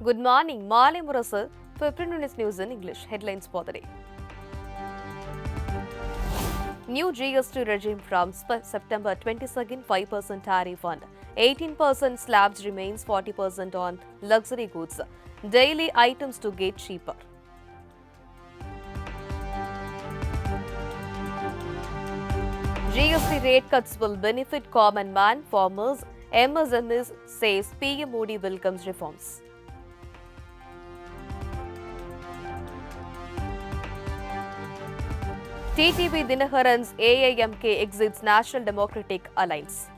Good morning, Malai Murasu, for Print News in English. Headlines for the day. New GST regime from September 22nd, 5% tariff on 18% slabs remains 40% on luxury goods. Daily items to get cheaper. GST rate cuts will benefit common man, farmers, MSMEs, says PM Modi welcomes reforms. TTP Dinakaran's AIMK exits National Democratic Alliance.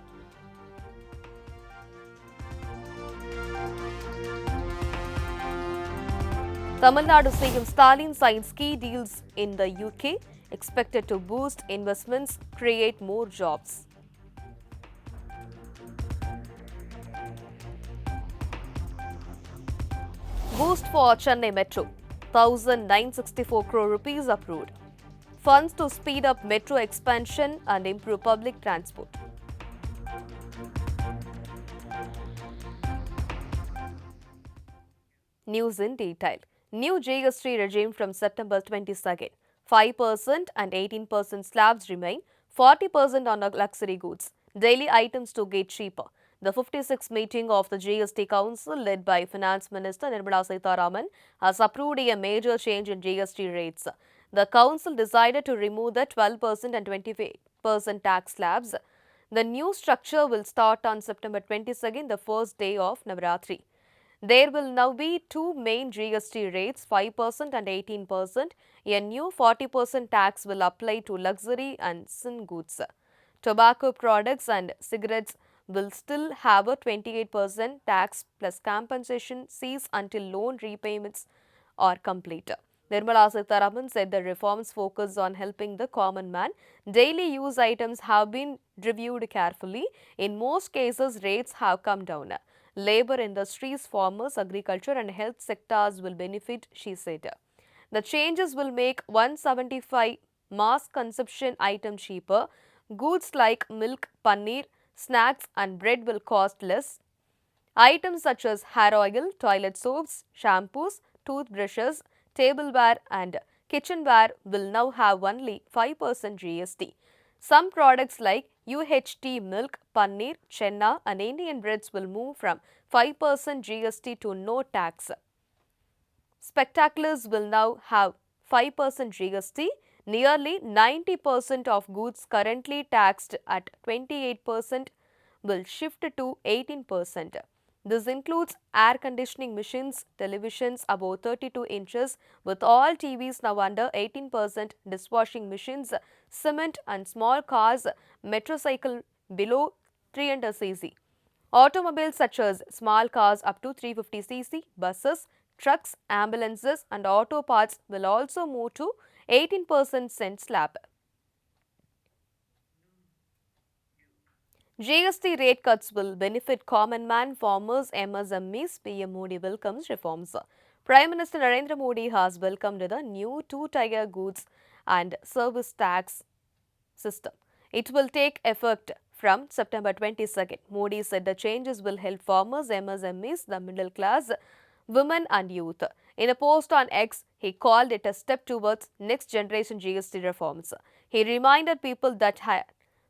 Tamil Nadu CM Stalin signs key deals in the UK, expected to boost investments, create more jobs. Boost for Chennai Metro, 1,964 crore rupees approved. Funds to speed up metro expansion and improve public transport. News in detail. New GST regime from September 22nd. 5% and 18% slabs remain, 40% on luxury goods. Daily items to get cheaper. The 56th meeting of the GST Council, led by Finance Minister Nirmala Sitharaman, has approved a major change in GST rates. The Council decided to remove the 12% and 20% tax slabs. The new structure will start on September 22nd, the first day of Navaratri. There will now be two main GST rates, 5% and 18%. A new 40% tax will apply to luxury and sin goods. Tobacco products and cigarettes will still have a 28% tax plus compensation cease until loan repayments are complete. Nirmala Sitharaman said the reforms focus on helping the common man. Daily use items have been reviewed carefully. In most cases, rates have come down. Labour industries, farmers, agriculture and health sectors will benefit, she said. The changes will make 175 mass consumption items cheaper. Goods like milk, paneer, snacks and bread will cost less. Items such as hair oil, toilet soaps, shampoos, toothbrushes, tableware and kitchenware will now have only 5% GST. Some products like UHT milk, paneer, chenna and Indian breads will move from 5% GST to no tax. Spectaculars will now have 5% GST. Nearly 90% of goods currently taxed at 28% will shift to 18%. This includes air conditioning machines, televisions above 32 inches with all TVs now under 18%, dishwashing machines, cement and small cars, motorcycle below 300cc. Automobiles such as small cars up to 350cc, buses, trucks, ambulances and auto parts will also move to 18% cent slab. GST rate cuts will benefit common man, farmers, MSMEs. PM Modi welcomes reforms. Prime Minister Narendra Modi has welcomed the new two-tier goods and service tax system. It will take effect from September 22nd. Modi said the changes will help farmers, MSMEs, the middle class, women and youth. In a post on X, he called it a step towards next generation GST reforms. He reminded people that had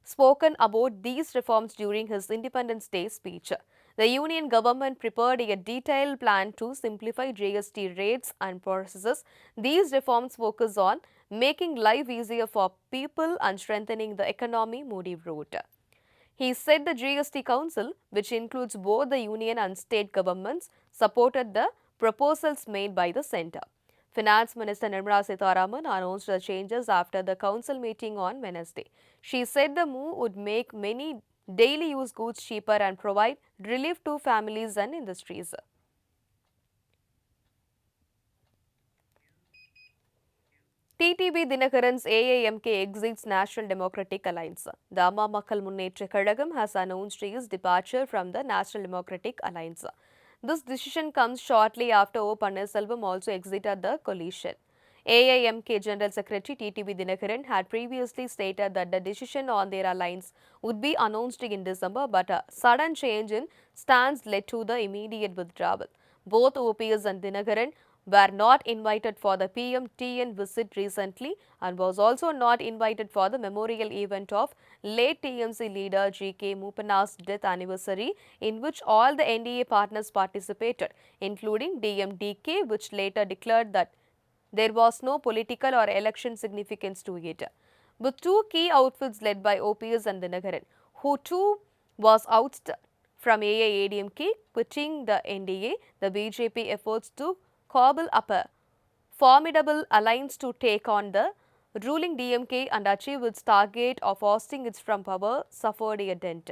spoken about these reforms during his Independence Day speech. The union government prepared a detailed plan to simplify GST rates and processes. These reforms focus on making life easier for people and strengthening the economy, Modi wrote. He said the GST Council, which includes both the union and state governments, supported the proposals made by the centre. Finance Minister Nirmala Sitharaman announced the changes after the council meeting on Wednesday. She said the move would make many daily use goods cheaper and provide relief to families and industries. TTP Dinakaran's AIMK exits National Democratic Alliance. The Amma Makkal Munnetra Kadagam has announced his departure from the National Democratic Alliance. This decision comes shortly after O. Pannirselvam also exited the coalition. AIMK General Secretary TTP Dinakaran had previously stated that the decision on their alliance would be announced in December, but a sudden change in stance led to the immediate withdrawal. Both OPS and Dinagaran were not invited for the PM-TN visit recently and was also not invited for the memorial event of late TMC leader G.K. Mupana's death anniversary, in which all the NDA partners participated, including DMDK, which later declared that there was no political or election significance to it. With two key outfits led by OPS and Dinagaran, who too was ousted from AIADMK, quitting the NDA, the BJP efforts to cobble up a formidable alliance to take on the ruling DMK and achieve its target of ousting it from power suffered a dent.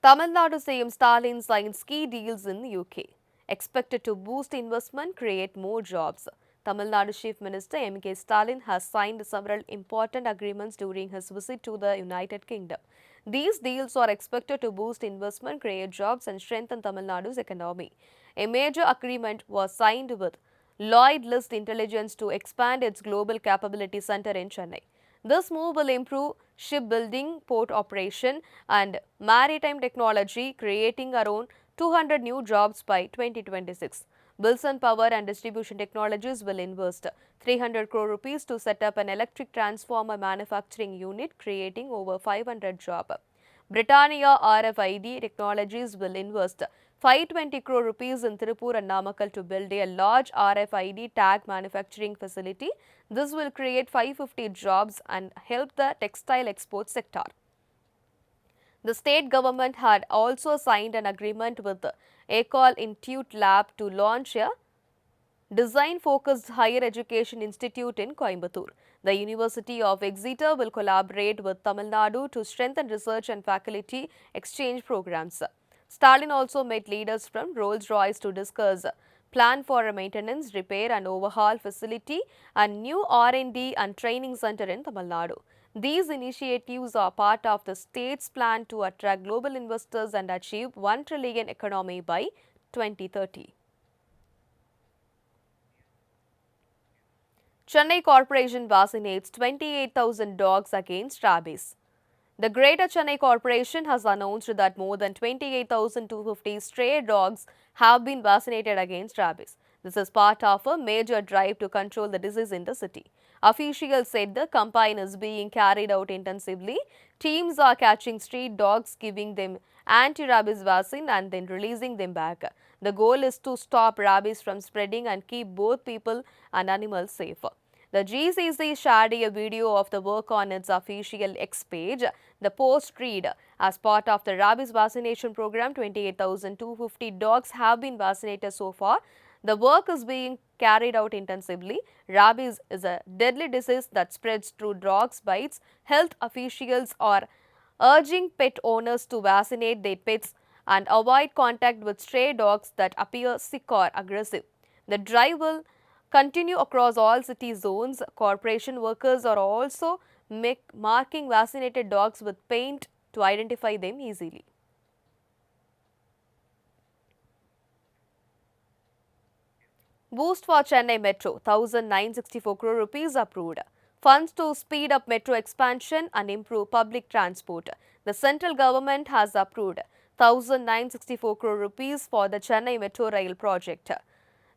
Tamil Nadu CM Stalin signs key deals in UK. Expected to boost investment, create more jobs. Tamil Nadu Chief Minister M.K. Stalin has signed several important agreements during his visit to the United Kingdom. These deals are expected to boost investment, create jobs, and strengthen Tamil Nadu's economy. A major agreement was signed with Lloyd List Intelligence to expand its global capability center in Chennai. This move will improve shipbuilding, port operation, and maritime technology, creating around 200 new jobs by 2026. Wilson Power and Distribution Technologies will invest 300 crore rupees to set up an electric transformer manufacturing unit, creating over 500 jobs. Britannia RFID Technologies will invest 520 crore rupees in Tirupur and Namakkal to build a large RFID tag manufacturing facility. This will create 550 jobs and help the textile export sector. The state government had also signed an agreement with the Ecole Institute Lab to launch a design-focused higher education institute in Coimbatore. The University of Exeter will collaborate with Tamil Nadu to strengthen research and faculty exchange programs. Stalin also met leaders from Rolls-Royce to discuss plan for a maintenance, repair and overhaul facility and new R&D and training center in Tamil Nadu. These initiatives are part of the state's plan to attract global investors and achieve 1 trillion economy by 2030. Chennai Corporation vaccinates 28,000 dogs against rabies. The Greater Chennai Corporation has announced that more than 28,250 stray dogs have been vaccinated against rabies. This is part of a major drive to control the disease in the city. Officials said the campaign is being carried out intensively. Teams are catching street dogs, giving them anti-rabies vaccine and then releasing them back. The goal is to stop rabies from spreading and keep both people and animals safe. The GCC shared a video of the work on its official X page. The post read, as part of the rabies vaccination program, 28,250 dogs have been vaccinated so far. The work is being carried out intensively. Rabies is a deadly disease that spreads through dogs' bites. Health officials are urging pet owners to vaccinate their pets and avoid contact with stray dogs that appear sick or aggressive. The drive will continue across all city zones. Corporation workers are also marking vaccinated dogs with paint to identify them easily. Boost for Chennai Metro, 1,964 crore rupees approved. Funds to speed up metro expansion and improve public transport. The central government has approved 1,964 crore rupees for the Chennai Metro Rail project.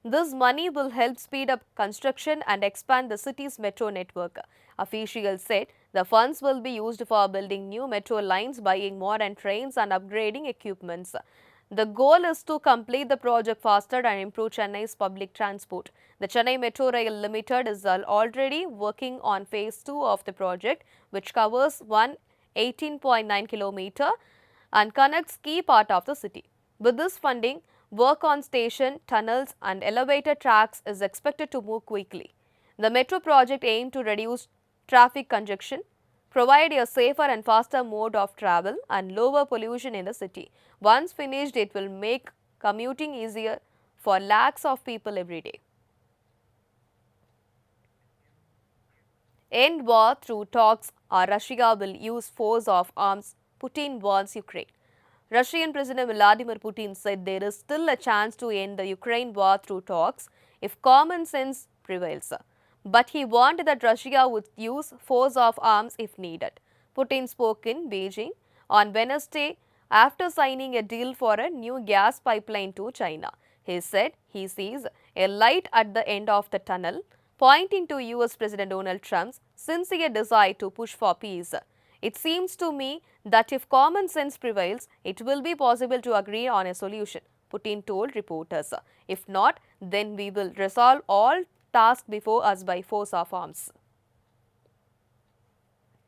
This money will help speed up construction and expand the city's metro network. Officials said the funds will be used for building new metro lines, buying modern trains and upgrading equipments. The goal is to complete the project faster and improve Chennai's public transport. The Chennai Metro Rail Limited is already working on phase 2 of the project, which covers 118.9 km and connects key part of the city. With this funding, work on station, tunnels and elevator tracks is expected to move quickly. The metro project aims to reduce traffic congestion, provide a safer and faster mode of travel and lower pollution in the city. Once finished, it will make commuting easier for lakhs of people every day. End war through talks or Russia will use force of arms, Putin warns Ukraine. Russian President Vladimir Putin said there is still a chance to end the Ukraine war through talks if common sense prevails. But he warned that Russia would use force of arms if needed. Putin spoke in Beijing on Wednesday after signing a deal for a new gas pipeline to China. He said he sees a light at the end of the tunnel, pointing to US President Donald Trump's sincere desire to push for peace. It seems to me that if common sense prevails, it will be possible to agree on a solution, Putin told reporters. If not, then we will resolve all tasks before us by force of arms.